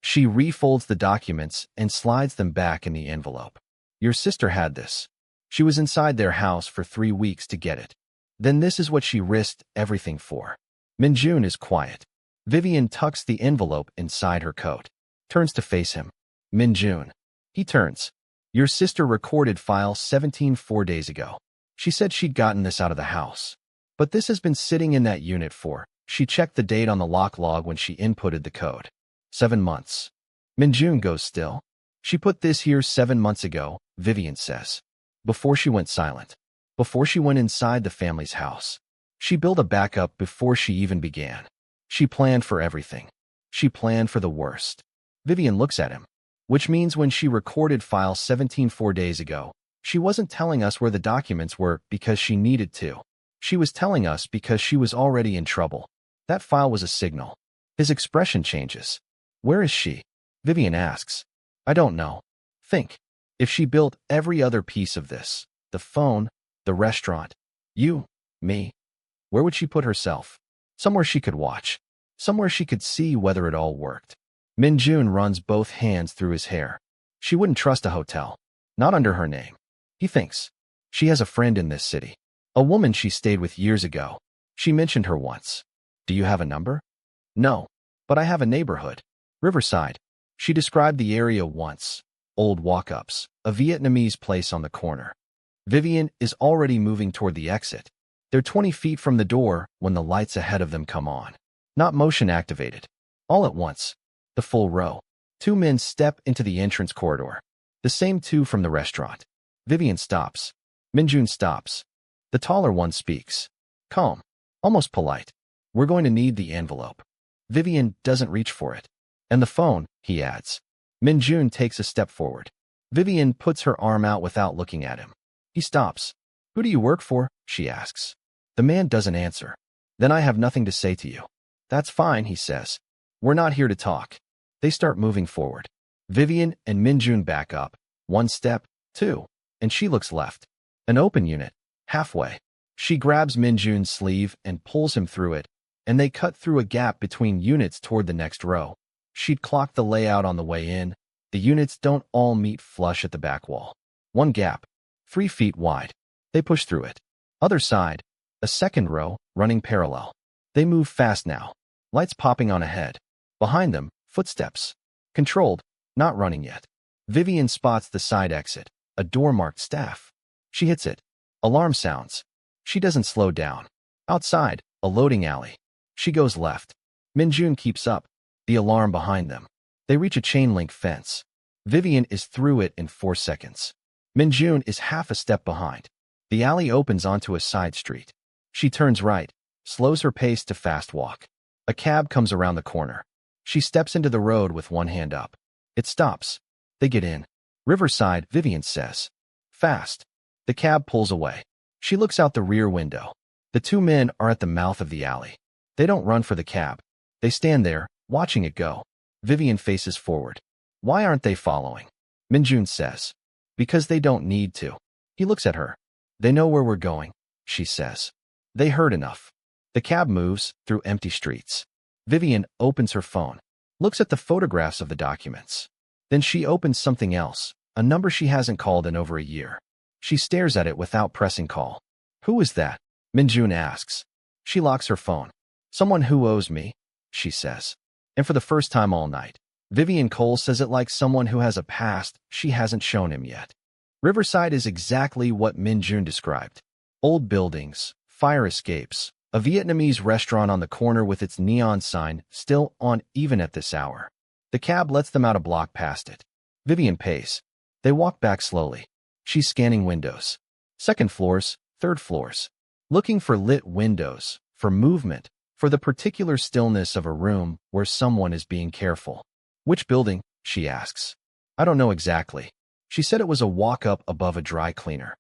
She refolds the documents and slides them back in the envelope. Your sister had this. She was inside their house for 3 weeks to get it. Then this is what she risked everything for. Minjun is quiet. Vivian tucks the envelope inside her coat. Turns to face him. Minjun. He turns. Your sister recorded file 17 4 days ago. She said she'd gotten this out of the house. But this has been sitting in that unit for, she checked the date on the lock log when she inputted the code. 7 months. Minjun goes still. She put this here 7 months ago, Vivian says. Before she went silent. Before she went inside the family's house. She built a backup before she even began. She planned for everything. She planned for the worst. Vivian looks at him. Which means when she recorded file 17 4 days ago, she wasn't telling us where the documents were because she needed to. She was telling us because she was already in trouble. That file was a signal. His expression changes. Where is she? Vivian asks. I don't know. Think. If she built every other piece of this, the phone, the restaurant, you, me, where would she put herself? Somewhere she could watch. Somewhere she could see whether it all worked. Min-jun runs both hands through his hair. She wouldn't trust a hotel. Not under her name. He thinks. She has a friend in this city. A woman she stayed with years ago. She mentioned her once. Do you have a number? No. But I have a neighborhood. Riverside. She described the area once. Old walk-ups. A Vietnamese place on the corner. Vivian is already moving toward the exit. They're 20 feet from the door when the lights ahead of them come on. Not motion activated. All at once. The full row. 2 men step into the entrance corridor. The same 2 from the restaurant. Vivian stops. Min-jun stops. The taller one speaks. Calm. Almost polite. We're going to need the envelope. Vivian doesn't reach for it. And the phone, he adds. Min-jun takes a step forward. Vivian puts her arm out without looking at him. He stops. Who do you work for? She asks. The man doesn't answer. Then I have nothing to say to you. That's fine, he says. We're not here to talk. They start moving forward. Vivian and Min-jun back up. 1 step, 2, and she looks left. An open unit. Halfway. She grabs Min-jun's sleeve and pulls him through it, and they cut through a gap between units toward the next row. She'd clocked the layout on the way in. The units don't all meet flush at the back wall. 1 gap. 3 feet wide. They push through it. Other side. A second row, running parallel. They move fast now. Lights popping on ahead. Behind them, footsteps. Controlled, not running yet. Vivian spots the side exit, a door marked staff. She hits it. Alarm sounds. She doesn't slow down. Outside, a loading alley. She goes left. Min-jun keeps up. The alarm behind them. They reach a chain-link fence. Vivian is through it in 4 seconds. Min-jun is half a step behind. The alley opens onto a side street. She turns right, slows her pace to fast walk. A cab comes around the corner. She steps into the road with 1 hand up. It stops. They get in. Riverside, Vivian says. Fast. The cab pulls away. She looks out the rear window. The 2 men are at the mouth of the alley. They don't run for the cab. They stand there, watching it go. Vivian faces forward. Why aren't they following? Min-jun says. Because they don't need to. He looks at her. They know where we're going, she says. They heard enough. The cab moves through empty streets. Vivian opens her phone, looks at the photographs of the documents. Then she opens something else, a number she hasn't called in over a year. She stares at it without pressing call. Who is that? Min-jun asks. She locks her phone. Someone who owes me, she says. And for the first time all night, Vivian Cole says it like someone who has a past she hasn't shown him yet. Riverside is exactly what Min-jun described. Old buildings, fire escapes, a Vietnamese restaurant on the corner with its neon sign still on even at this hour. The cab lets them out a block past it. Vivian pays. They walk back slowly. She's scanning windows. 2nd floors, 3rd floors. Looking for lit windows, for movement, for the particular stillness of a room where someone is being careful. Which building? She asks. I don't know exactly. She said it was a walk-up above a dry cleaner.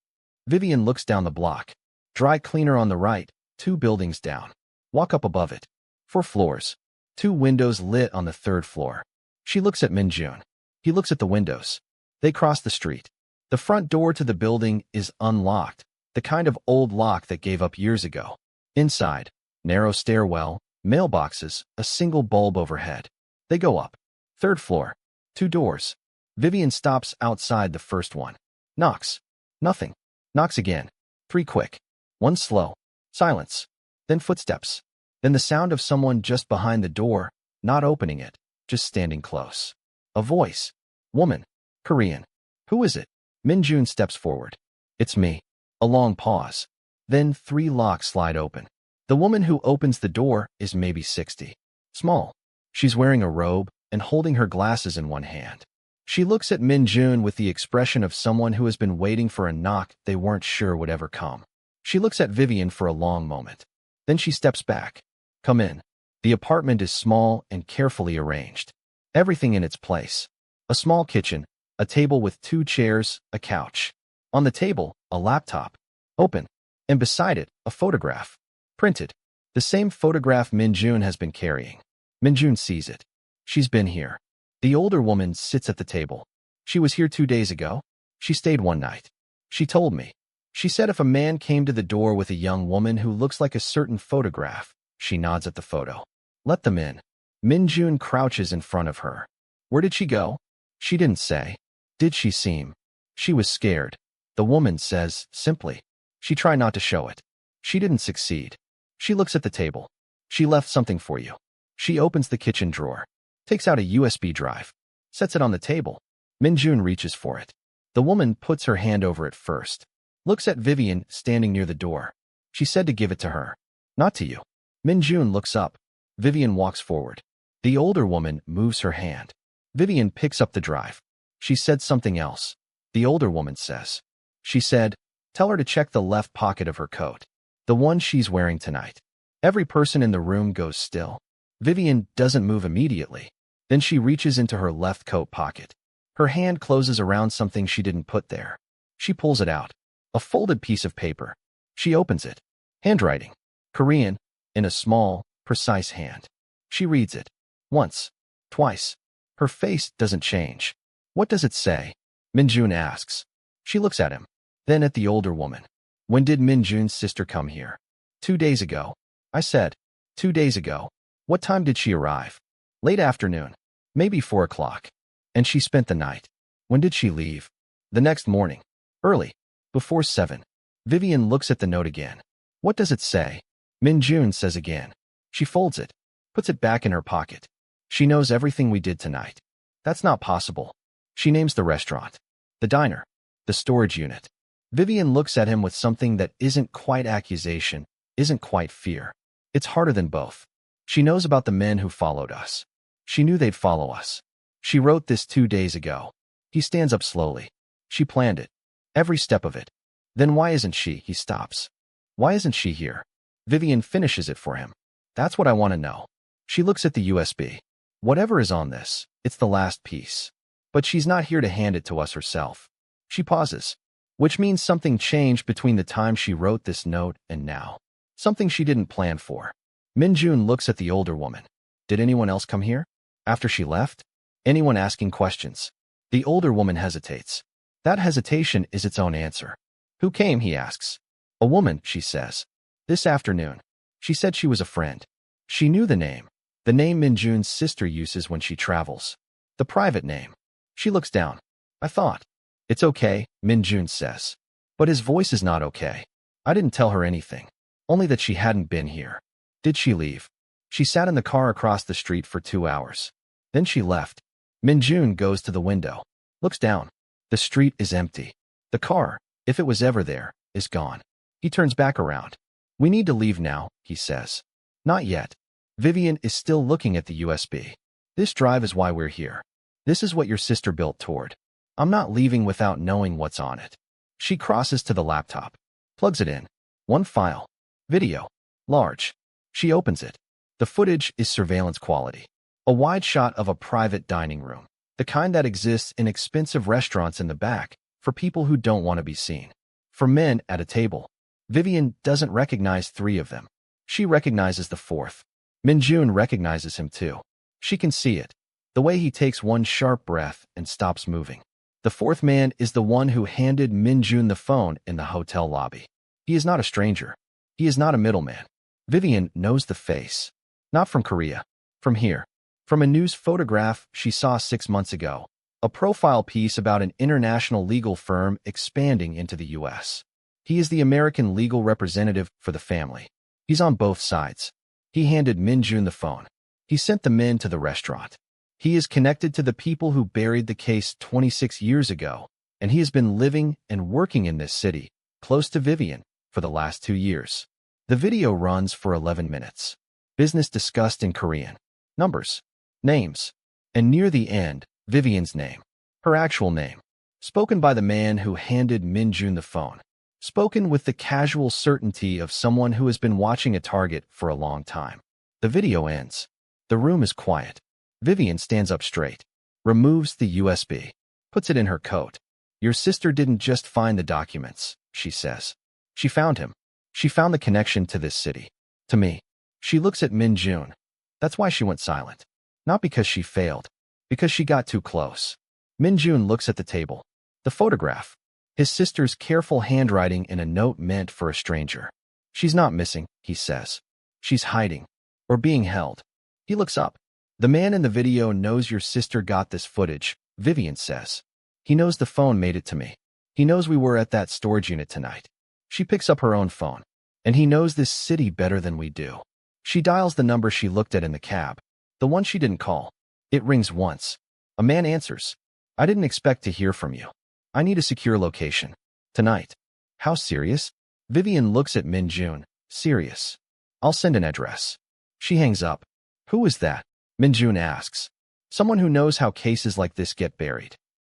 Vivian looks down the block. Dry cleaner on the right, 2 buildings down. Walk up above it. 4 floors. 2 windows lit on the 3rd floor. She looks at Min-jun. He looks at the windows. They cross the street. The front door to the building is unlocked, the kind of old lock that gave up years ago. Inside, narrow stairwell, mailboxes, a single bulb overhead. They go up. 3rd floor. 2 doors. Vivian stops outside the first one. Knocks. Nothing. Knocks again. 3 quick. 1 slow. Silence. Then footsteps. Then the sound of someone just behind the door, not opening it, just standing close. A voice. Woman. Korean. Who is it? Min-jun steps forward. It's me. A long pause. Then 3 locks slide open. The woman who opens the door is maybe 60. Small. She's wearing a robe and holding her glasses in 1 hand. She looks at Min Jun with the expression of someone who has been waiting for a knock they weren't sure would ever come. She looks at Vivian for a long moment. Then she steps back. Come in. The apartment is small and carefully arranged. Everything in its place. A small kitchen, a table with 2 chairs, a couch. On the table, a laptop. Open. And beside it, a photograph. Printed. The same photograph Min Jun has been carrying. Min Jun sees it. She's been here. The older woman sits at the table. She was here 2 days ago. She stayed one night. She told me. She said if a man came to the door with a young woman who looks like a certain photograph, she nods at the photo. Let them in. Min Jun crouches in front of her. Where did she go? She didn't say. Did she seem? She was scared. The woman says, simply. She tried not to show it. She didn't succeed. She looks at the table. She left something for you. She opens the kitchen drawer. Takes out a USB drive. Sets it on the table. Min Jun reaches for it. The woman puts her hand over it first. Looks at Vivian standing near the door. She said to give it to her. Not to you. Min Jun looks up. Vivian walks forward. The older woman moves her hand. Vivian picks up the drive. She said something else. The older woman says. She said, tell her to check the left pocket of her coat. The one she's wearing tonight. Every person in the room goes still. Vivian doesn't move immediately. Then she reaches into her left coat pocket. Her hand closes around something she didn't put there. She pulls it out. A folded piece of paper. She opens it. Handwriting. Korean, in a small, precise hand. She reads it. Once. Twice. Her face doesn't change. What does it say? Min Jun asks. She looks at him. Then at the older woman. When did Min Jun's sister come here? 2 days ago. I said. 2 days ago. What time did she arrive? Late afternoon. Maybe 4 o'clock. And she spent the night. When did she leave? The next morning. Early. Before 7. Vivian looks at the note again. What does it say? Min Jun says again. She folds it. Puts it back in her pocket. She knows everything we did tonight. That's not possible. She names the restaurant. The diner. The storage unit. Vivian looks at him with something that isn't quite accusation, isn't quite fear. It's harder than both. She knows about the men who followed us. She knew they'd follow us. She wrote this 2 days ago. He stands up slowly. She planned it. Every step of it. Then why isn't she? He stops. Why isn't she here? Vivian finishes it for him. That's what I want to know. She looks at the USB. Whatever is on this, it's the last piece. But she's not here to hand it to us herself. She pauses. Which means something changed between the time she wrote this note and now. Something she didn't plan for. Min Jun looks at the older woman. Did anyone else come here? After she left? Anyone asking questions? The older woman hesitates. That hesitation is its own answer. Who came, he asks. A woman, she says. This afternoon. She said she was a friend. She knew the name. The name Min Jun's sister uses when she travels. The private name. She looks down. I thought. It's okay, Min Jun says. But his voice is not okay. I didn't tell her anything. Only that she hadn't been here. Did she leave? She sat in the car across the street for 2 hours. Then she left. Min Jun goes to the window. Looks down. The street is empty. The car, if it was ever there, is gone. He turns back around. We need to leave now, he says. Not yet. Vivian is still looking at the USB. This drive is why we're here. This is what your sister built toward. I'm not leaving without knowing what's on it. She crosses to the laptop. Plugs it in. One file. Video. Large. She opens it. The footage is surveillance quality. A wide shot of a private dining room. The kind that exists in expensive restaurants in the back for people who don't want to be seen. For men at a table. Vivian doesn't recognize 3 of them. She recognizes the 4th. Min Jun recognizes him too. She can see it. The way he takes one sharp breath and stops moving. The 4th man is the one who handed Min Jun the phone in the hotel lobby. He is not a stranger. He is not a middleman. Vivian knows the face. Not from Korea. From here. From a news photograph she saw 6 months ago. A profile piece about an international legal firm expanding into the U.S. He is the American legal representative for the family. He's on both sides. He handed Min Jun the phone. He sent the men to the restaurant. He is connected to the people who buried the case 26 years ago, and he has been living and working in this city, close to Vivian, for the last 2 years. The video runs for 11 minutes. Business discussed in Korean. Numbers. Names. And near the end, Vivian's name. Her actual name. Spoken by the man who handed Minjun the phone. Spoken with the casual certainty of someone who has been watching a target for a long time. The video ends. The room is quiet. Vivian stands up straight, removes the USB, puts it in her coat. Your sister didn't just find the documents, she says. She found him. She found the connection to this city. To me. She looks at Minjun. That's why she went silent. Not because she failed, because she got too close. Minjun looks at the table. The photograph. His sister's careful handwriting in a note meant for a stranger. She's not missing, he says. She's hiding. Or being held. He looks up. The man in the video knows your sister got this footage, Vivian says. He knows the phone made it to me. He knows we were at that storage unit tonight. She picks up her own phone. And he knows this city better than we do. She dials the number she looked at in the cab. The one she didn't call. It rings once. A man answers. I didn't expect to hear from you. I need a secure location. Tonight. How serious? Vivian looks at Minjun. Serious. I'll send an address. She hangs up. Who is that? Minjun asks. Someone who knows how cases like this get buried.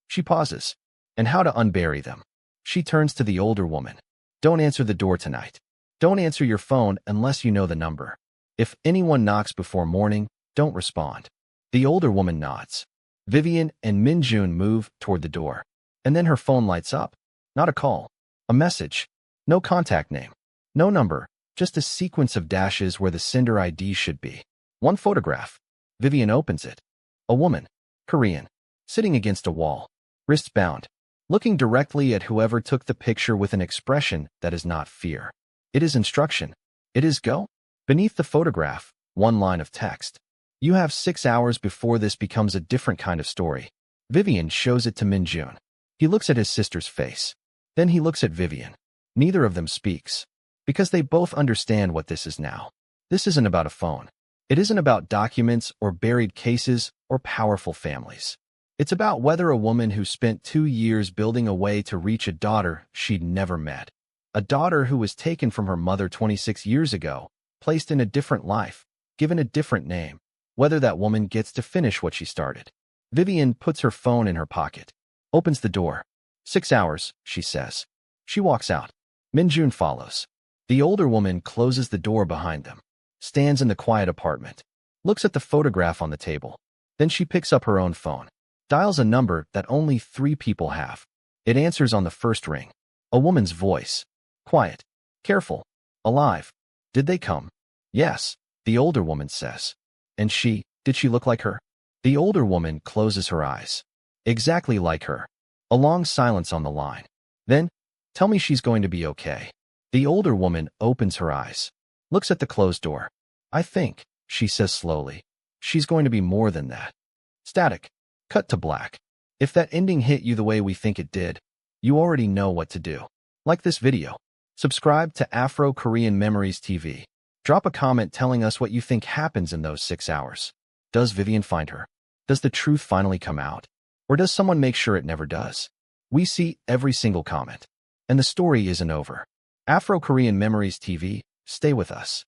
She pauses. And how to unbury them. She turns to the older woman. Don't answer the door tonight. Don't answer your phone unless you know the number. If anyone knocks before morning, don't respond. The older woman nods. Vivian and Minjun move toward the door. And then her phone lights up. Not a call. A message. No contact name. No number. Just a sequence of dashes where the sender ID should be. One photograph. Vivian opens it. A woman. Korean. Sitting against a wall. Wrists bound. Looking directly at whoever took the picture with an expression that is not fear. It is instruction. It is go. Beneath the photograph, one line of text. You have 6 hours before this becomes a different kind of story. Vivian shows it to Minjun. He looks at his sister's face. Then he looks at Vivian. Neither of them speaks. Because they both understand what this is now. This isn't about a phone. It isn't about documents or buried cases or powerful families. It's about whether a woman who spent 2 years building a way to reach a daughter she'd never met. A daughter who was taken from her mother 26 years ago, placed in a different life, given a different name. Whether that woman gets to finish what she started. Vivian puts her phone in her pocket. Opens the door. 6 hours, she says. She walks out. Minjun follows. The older woman closes the door behind them. Stands in the quiet apartment. Looks at the photograph on the table. Then she picks up her own phone. Dials a number that only 3 people have. It answers on the first ring. A woman's voice. Quiet. Careful. Alive. Did they come? Yes, the older woman says. And did she look like her? The older woman closes her eyes. Exactly like her. A long silence on the line. Then, tell me she's going to be okay. The older woman opens her eyes. Looks at the closed door. I think, she says slowly, she's going to be more than that. Static. Cut to black. If that ending hit you the way we think it did, you already know what to do. Like this video. Subscribe to Afro Korean Memories TV. Drop a comment telling us what you think happens in those 6 hours. Does Vivian find her? Does the truth finally come out? Or does someone make sure it never does? We see every single comment. And the story isn't over. Afro Korean Memories TV, stay with us.